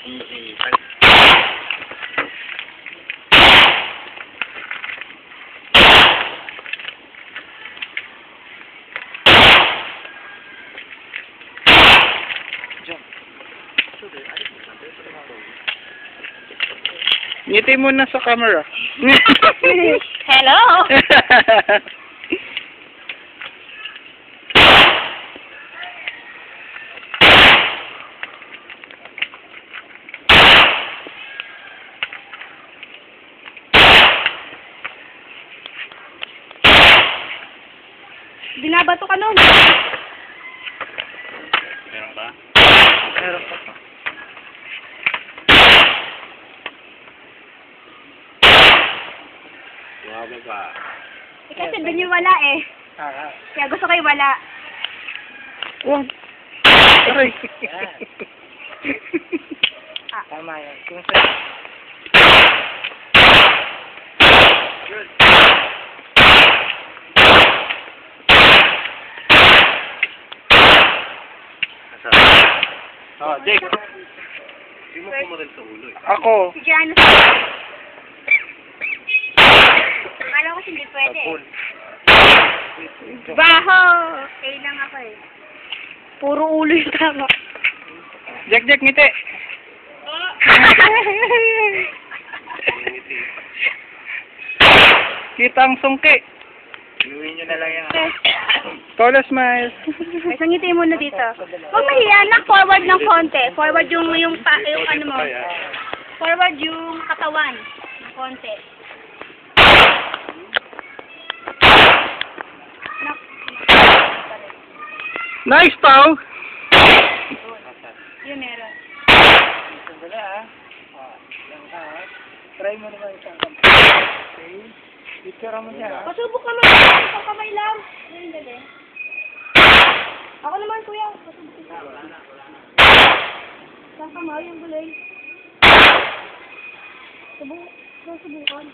Ngiti mo na sa camera. Hello! Binabato ka nun. Meron ba? Meron pa. Wala ba? Eh, kasi doon yung wala eh. Kaya gusto ko yung wala. Wag. Aray. Tama yan. Kung sa... Good. Oh, Jake. Hindi mo pumaril sa ulo eh. Ako. Si Janus. Akala ko hindi pwede eh. Baho! Okay lang ako eh. Puro ulo yung tama. Jack, ngiti. Ngiti. Kita ang sungki. Iuwi nyo na lang yan. Tola smile. Ay, sangiti muna dito. Huwag mahiya na, forward ng konti. Forward yung ano mo. Forward yung katawan. Ng konti. Nice, Pao. Yun meron. Sandali ah. Yan ka ah. Try mo naman isang kamay. Okay. Picture mo siya ah. Pasubok naman. Isang kamay lang. Yun, dali. Ako naman, kuya. Pasubok kita. Isang kamay, yung gulay. Subukan.